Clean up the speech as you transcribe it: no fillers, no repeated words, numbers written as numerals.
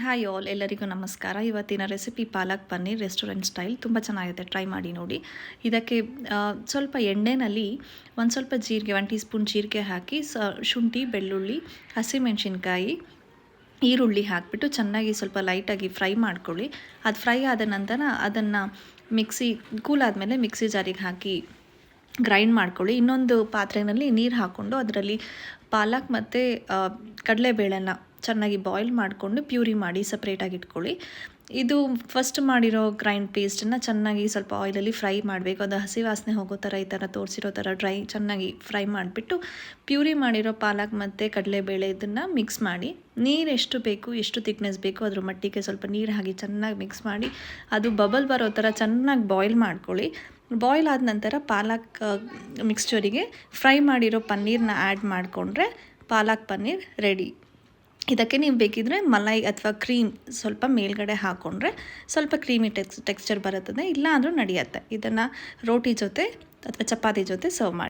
Hi all, ಎಲ್ಲರಿಗೂ ನಮಸ್ಕಾರ. ಇವತ್ತಿನ recipe palak paneer restaurant style. ತುಂಬ ಚೆನ್ನಾಗಿದೆ, ಟ್ರೈ ಮಾಡಿ ನೋಡಿ. ಇದಕ್ಕೆ ಸ್ವಲ್ಪ ಎಣ್ಣೆಯಲ್ಲಿ ಒಂದು ಸ್ವಲ್ಪ ಜೀರಿಗೆ, 1 ಟೀ ಸ್ಪೂನ್ ಜೀರಿಗೆ ಹಾಕಿ, ಶುಂಠಿ, ಬೆಳ್ಳುಳ್ಳಿ, ಹಸಿಮೆಣಸಿನ್ಕಾಯಿ, ಈರುಳ್ಳಿ ಹಾಕಿಬಿಟ್ಟು ಚೆನ್ನಾಗಿ ಸ್ವಲ್ಪ ಲೈಟಾಗಿ ಫ್ರೈ ಮಾಡ್ಕೊಳ್ಳಿ. ಅದು ಫ್ರೈ ಆದ ನಂತರ ಅದನ್ನು ಕೂಲ್ ಆದಮೇಲೆ ಮಿಕ್ಸಿ ಜಾರಿಗೆ ಹಾಕಿ ಗ್ರೈಂಡ್ ಮಾಡ್ಕೊಳ್ಳಿ. ಇನ್ನೊಂದು ಪಾತ್ರೆಯಲ್ಲಿ ನೀರು ಹಾಕ್ಕೊಂಡು ಅದರಲ್ಲಿ ಪಾಲಕ್ ಮತ್ತು ಕಡಲೆಬೇಳೆನ ಚೆನ್ನಾಗಿ ಬಾಯ್ಲ್ ಮಾಡಿಕೊಂಡು ಪ್ಯೂರಿ ಮಾಡಿ ಸಪ್ರೇಟಾಗಿ ಇಟ್ಕೊಳ್ಳಿ. ಇದು ಫಸ್ಟ್ ಮಾಡಿರೋ ಗ್ರೈಂಡ್ ಪೇಸ್ಟನ್ನು ಚೆನ್ನಾಗಿ ಸ್ವಲ್ಪ ಆಯಿಲಲ್ಲಿ ಫ್ರೈ ಮಾಡಬೇಕು. ಅದು ಹಸಿ ವಾಸನೆ ಹೋಗೋ ಥರ ಈ ಥರ ತೋರಿಸಿರೋ ಥರ ಚೆನ್ನಾಗಿ ಫ್ರೈ ಮಾಡಿಬಿಟ್ಟು ಪ್ಯೂರಿ ಮಾಡಿರೋ ಪಾಲಕ್ ಮತ್ತು ಕಡಲೆಬೇಳೆ ಇದನ್ನು ಮಿಕ್ಸ್ ಮಾಡಿ, ನೀರು ಎಷ್ಟು ಬೇಕು, ಎಷ್ಟು ತಿಕ್ನೆಸ್ ಬೇಕು ಅದ್ರ ಮಟ್ಟಿಗೆ ಸ್ವಲ್ಪ ನೀರು ಹಾಕಿ ಚೆನ್ನಾಗಿ ಮಿಕ್ಸ್ ಮಾಡಿ ಅದು ಬಬಲ್ ಬರೋ ಥರ ಚೆನ್ನಾಗಿ ಬಾಯ್ಲ್ ಮಾಡ್ಕೊಳ್ಳಿ. ಬಾಯ್ಲ್ ಆದ ನಂತರ ಪಾಲಕ್ ಮಿಕ್ಸ್ಚರಿಗೆ ಫ್ರೈ ಮಾಡಿರೋ ಪನ್ನೀರನ್ನ ಆ್ಯಡ್ ಮಾಡಿಕೊಂಡ್ರೆ ಪಾಲಕ್ ಪನ್ನೀರ್ ರೆಡಿ. ಇದಕ್ಕೆ ನೀವು ಬೇಕಿದ್ರೆ ಮಲೈ ಅಥವಾ ಕ್ರೀಮ್ ಸ್ವಲ್ಪ ಮೇಲ್ಗಡೆ ಹಾಕ್ಕೊಂಡ್ರೆ ಸ್ವಲ್ಪ ಕ್ರೀಮಿ ಟೆಕ್ಸ್ಚರ್ ಬರುತ್ತದೆ, ಇಲ್ಲ ಅಂದರೂ ನಡೆಯುತ್ತೆ. ಇದನ್ನು ರೋಟಿ ಜೊತೆ ಅಥವಾ ಚಪಾತಿ ಜೊತೆ ಸರ್ವ್ ಮಾಡಿ.